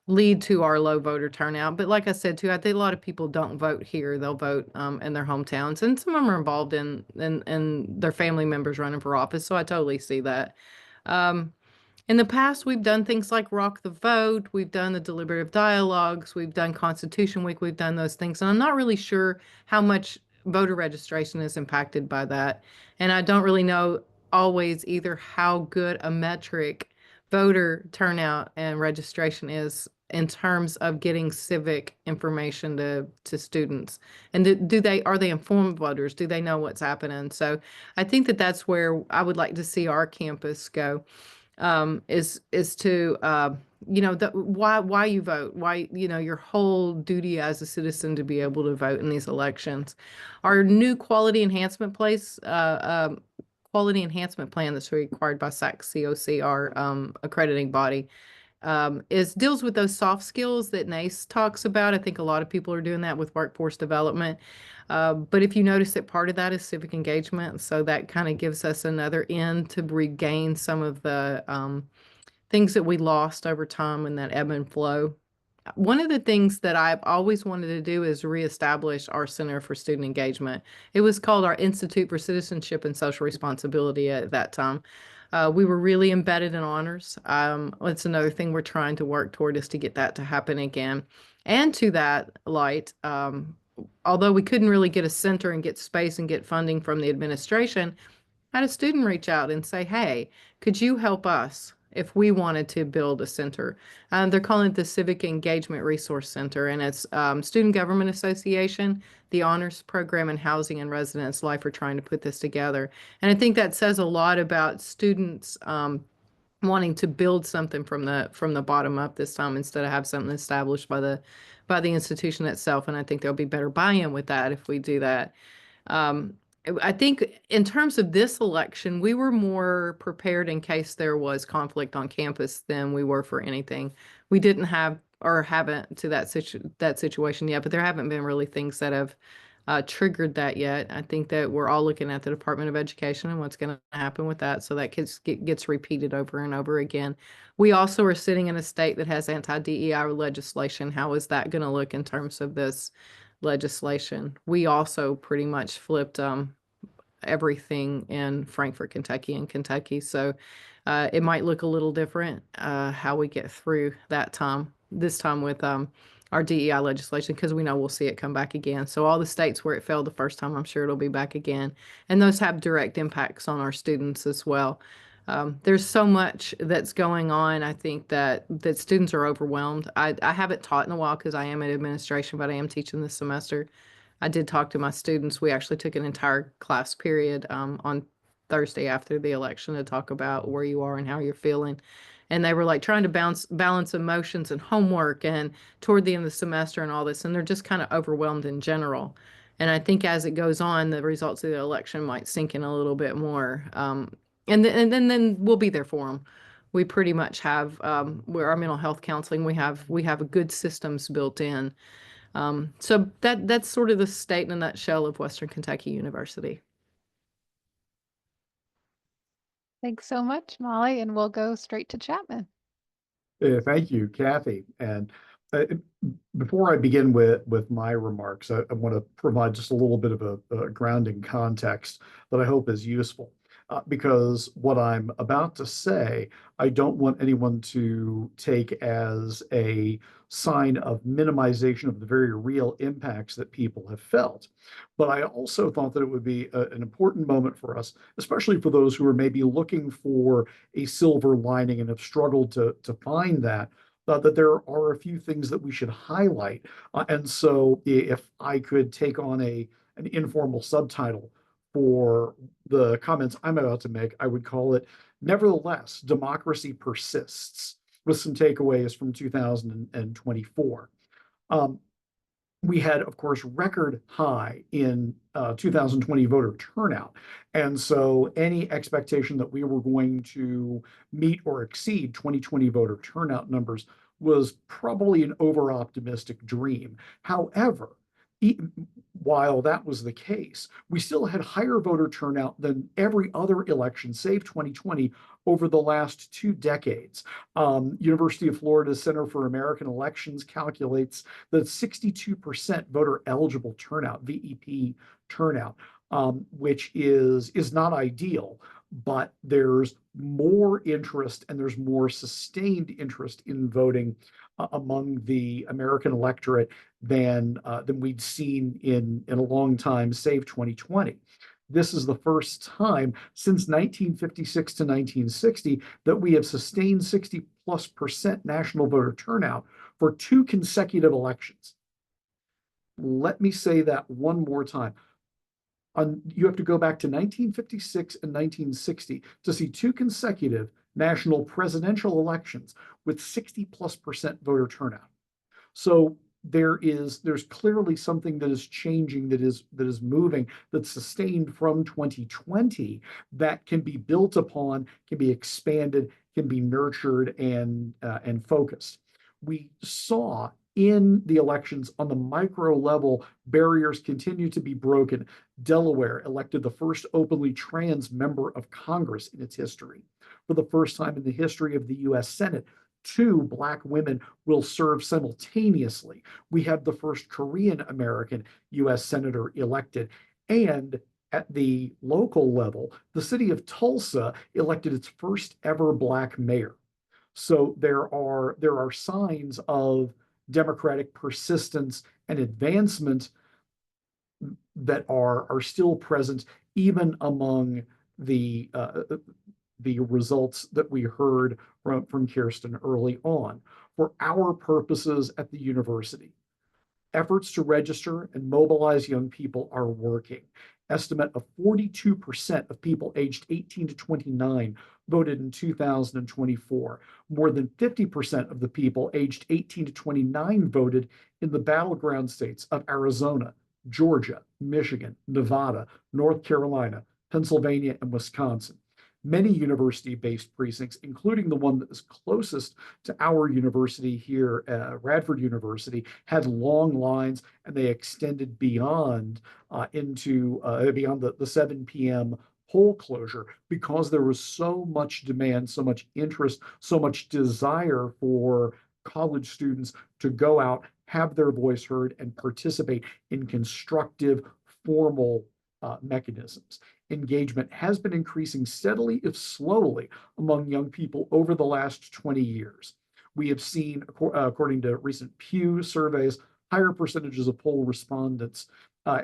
lead to our low voter turnout. But like I said, too, I think a lot of people don't vote here. They'll vote in their hometowns, and some of them are involved in their family members running for office. So I totally see that. Um, in the past, we've done things like Rock the Vote, we've done the deliberative dialogues, we've done Constitution Week, we've done those things. And I'm not really sure how much voter registration is impacted by that. And I don't really know always either how good a metric voter turnout and registration is in terms of getting civic information to students. And are they informed voters? Do they know what's happening? So I think that's where I would like to see our campus go. Is to why you vote, why your whole duty as a citizen to be able to vote in these elections. Our new quality enhancement plan that's required by SAC-COC, our accrediting body, deals with those soft skills that NACE talks about. I think a lot of people are doing that with workforce development. But if you notice that part of that is civic engagement, so that kind of gives us another end to regain some of the things that we lost over time in that ebb and flow. One of the things that I've always wanted to do is reestablish our Center for Student Engagement. It was called our Institute for Citizenship and Social Responsibility at that time. We were really embedded in honors. It's another thing we're trying to work toward is to get that to happen again. And to that light, although we couldn't really get a center and get space and get funding from the administration, I had a student reach out and say, hey, could you help us if we wanted to build a center? They're calling it the Civic Engagement Resource Center, and it's Student Government Association, the Honors Program, and Housing and Residence Life are trying to put this together. And I think that says a lot about students wanting to build something from the bottom up this time instead of have something established by the institution itself. And I think there'll be better buy-in with that if we do that. I think in terms of this election, we were more prepared in case there was conflict on campus than we were for anything. We didn't have or haven't to that situation yet, but there haven't been really things that have triggered that yet. I think that we're all looking at the Department of Education and what's going to happen with that. So that gets repeated over and over again. We also are sitting in a state that has anti-DEI legislation. How is that going to look in terms of this legislation? We also pretty much flipped everything in Frankfort, Kentucky and Kentucky. So it might look a little different how we get through this time with our DEI legislation, because we know we'll see it come back again. So all the states where it failed the first time, I'm sure it'll be back again. And those have direct impacts on our students as well. There's so much that's going on. I think that students are overwhelmed. I haven't taught in a while because I am in administration, but I am teaching this semester. I did talk to my students. We actually took an entire class period on Thursday after the election to talk about where you are and how you're feeling. And they were like trying to balance emotions and homework and toward the end of the semester and all this. And they're just kind of overwhelmed in general. And I think as it goes on, the results of the election might sink in a little bit more. And then we'll be there for them. We pretty much have where our mental health counseling, we have a good systems built in. So that's sort of the state in a nutshell of Western Kentucky University. Thanks so much, Molly, and we'll go straight to Chapman. Thank you, Kathy. And uh, before I begin with my remarks, I want to provide just a little bit of a grounding context that I hope is useful. Because what I'm about to say, I don't want anyone to take as a sign of minimization of the very real impacts that people have felt. But I also thought that it would be an important moment for us, especially for those who are maybe looking for a silver lining and have struggled to find that. That there are a few things that we should highlight. And so if I could take on an informal subtitle for the comments I'm about to make, I would call it, Nevertheless, Democracy Persists, with some takeaways from 2024. We had, of course, record high in 2020 voter turnout. And so any expectation that we were going to meet or exceed 2020 voter turnout numbers was probably an over-optimistic dream. However, while that was the case, we still had higher voter turnout than every other election, save 2020, over the last 2 decades. University of Florida Center for American Elections calculates that 62% voter eligible turnout, VEP turnout, which is not ideal, but there's more interest and there's more sustained interest in voting among the American electorate than we'd seen in a long time, save 2020. This is the first time since 1956 to 1960 that we have sustained 60+% national voter turnout for 2 consecutive elections. Let me say that one more time. You have to go back to 1956 and 1960 to see 2 consecutive national presidential elections with 60+% voter turnout. So there's clearly something that is changing, that is moving, that's sustained from 2020, that can be built upon, can be expanded, can be nurtured and focused. We saw in the elections on the micro level, barriers continue to be broken. Delaware elected the first openly trans member of Congress in its history. For the first time in the history of the US Senate, 2 Black women will serve simultaneously. We have the first Korean American US Senator elected. And at the local level, the city of Tulsa elected its first ever Black mayor. So there are signs of democratic persistence and advancement that are still present even among the results that we heard from Kirsten early on. For our purposes at the university, efforts to register and mobilize young people are working. Estimate of 42% of people aged 18 to 29 voted in 2024. More than 50% of the people aged 18 to 29 voted in the battleground states of Arizona, Georgia, Michigan, Nevada, North Carolina, Pennsylvania, and Wisconsin. Many university-based precincts, including the one that is closest to our university here, Radford University, had long lines, and they extended beyond beyond the 7 p.m. poll closure, because there was so much demand, so much interest, so much desire for college students to go out, have their voice heard, and participate in constructive, formal mechanisms. Engagement has been increasing steadily, if slowly, among young people over the last 20 years. We have seen, according to recent Pew surveys, higher percentages of poll respondents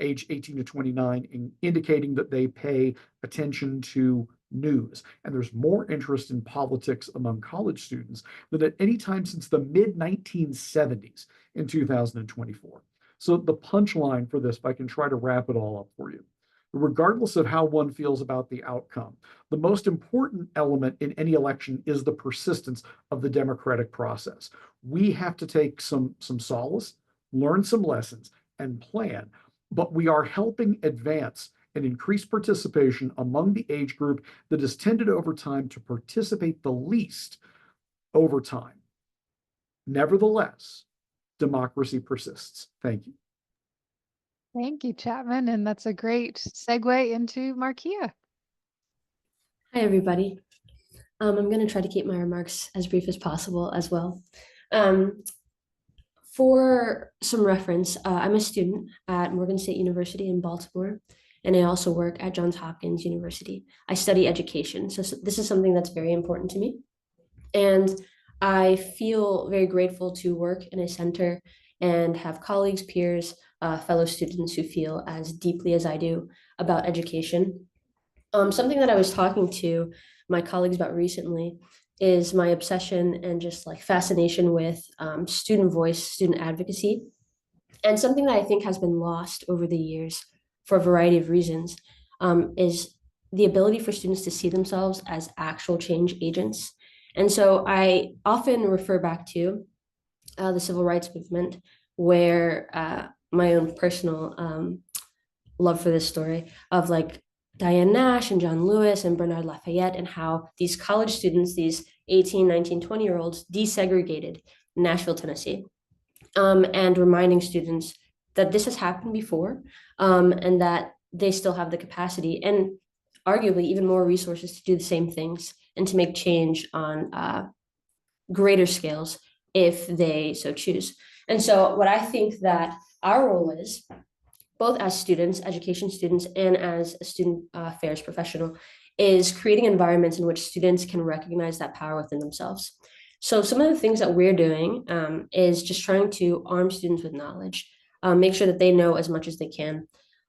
aged 18 to 29, indicating that they pay attention to news. And there's more interest in politics among college students than at any time since the mid 1970s in 2024. So the punchline for this, if I can try to wrap it all up for you, regardless of how one feels about the outcome, the most important element in any election is the persistence of the democratic process. We have to take some solace, learn some lessons, and plan, but we are helping advance and increase participation among the age group that has tended over time to participate the least over time. Nevertheless, democracy persists. Thank you. Thank you, Chapman. And that's a great segue into Markia. Hi, everybody. I'm going to try to keep my remarks as brief as possible as well. For some reference, I'm a student at Morgan State University in Baltimore, and I also work at Johns Hopkins University. I study education, so this is something that's very important to me. And I feel very grateful to work in a center and have colleagues, peers, fellow students who feel as deeply as I do about education. Something that I was talking to my colleagues about recently is my obsession and just like fascination with student voice, student advocacy. And something that I think has been lost over the years for a variety of reasons is the ability for students to see themselves as actual change agents. And so I often refer back to the civil rights movement, where my own personal love for this story of like Diane Nash and John Lewis and Bernard Lafayette, and how these college students, these 18, 19, 20-year-olds desegregated Nashville, Tennessee, and reminding students that this has happened before, and that they still have the capacity and arguably even more resources to do the same things and to make change on greater scales if they so choose. And so what I think that our role is, both as students, education students, and as a student affairs professional, is creating environments in which students can recognize that power within themselves. So some of the things that we're doing is just trying to arm students with knowledge, make sure that they know as much as they can.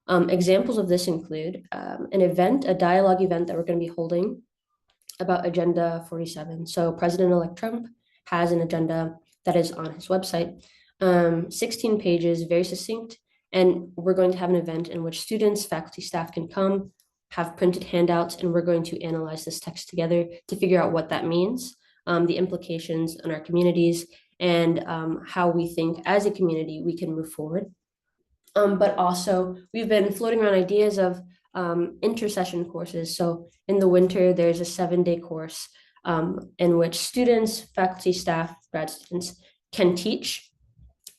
Examples of this include an event, a dialogue event that we're going to be holding about Agenda 47. So President-elect Trump has an agenda that is on his website, 16 pages, very succinct. And we're going to have an event in which students, faculty, staff can come, have printed handouts, and we're going to analyze this text together to figure out what that means, the implications on our communities, and how we think as a community we can move forward. But also, we've been floating around ideas of intersession courses. So in the winter, there's a 7-day course in which students, faculty, staff, grad students can teach.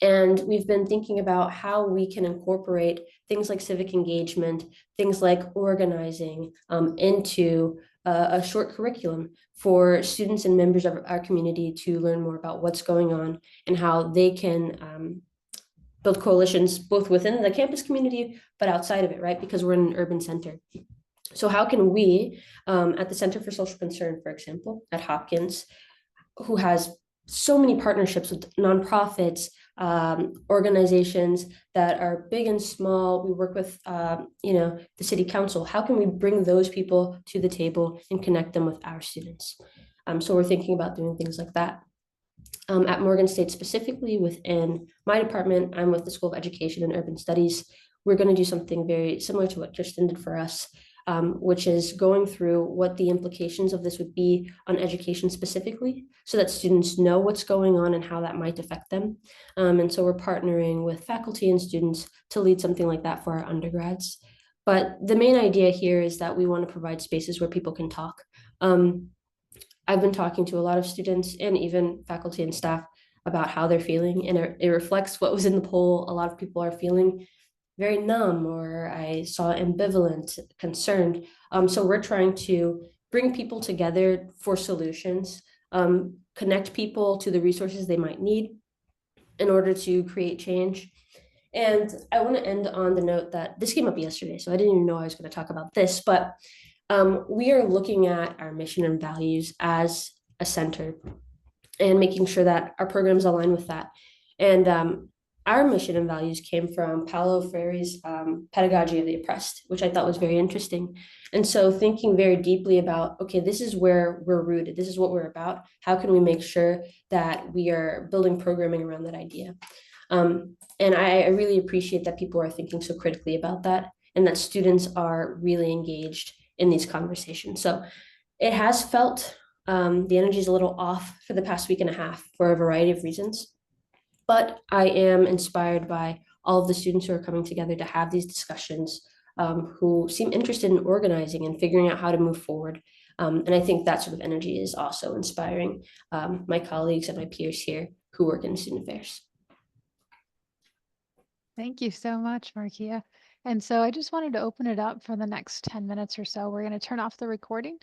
And we've been thinking about how we can incorporate things like civic engagement, things like organizing into a short curriculum for students and members of our community to learn more about what's going on and how they can build coalitions both within the campus community, but outside of it, right? Because we're in an urban center. So how can we, at the Center for Social Concern, for example, at Hopkins, who has so many partnerships with nonprofits, organizations that are big and small. We work with, the city council. How can we bring those people to the table and connect them with our students? So we're thinking about doing things like that. At Morgan State specifically, within my department, I'm with the School of Education and Urban Studies. We're going to do something very similar to what Kirsten did for us, which is going through what the implications of this would be on education specifically, so that students know what's going on and how that might affect them. And so we're partnering with faculty and students to lead something like that for our undergrads. But the main idea here is that we want to provide spaces where people can talk. I've been talking to a lot of students and even faculty and staff about how they're feeling, and it reflects what was in the poll. A lot of people are feeling very numb, or I saw ambivalent, concerned. So we're trying to bring people together for solutions, connect people to the resources they might need in order to create change. And I want to end on the note that this came up yesterday, so I didn't even know I was going to talk about this, but we are looking at our mission and values as a center and making sure that our programs align with that. And our mission and values came from Paulo Freire's Pedagogy of the Oppressed, which I thought was very interesting. And so thinking very deeply about, okay, this is where we're rooted. This is what we're about. How can we make sure that we are building programming around that idea? And I really appreciate that people are thinking so critically about that and that students are really engaged in these conversations. So it has felt the energy is a little off for the past week and a half for a variety of reasons. But I am inspired by all of the students who are coming together to have these discussions, who seem interested in organizing and figuring out how to move forward. And I think that sort of energy is also inspiring my colleagues and my peers here who work in student affairs. Thank you so much, Markia. And so I just wanted to open it up for the next 10 minutes or so. We're going to turn off the recording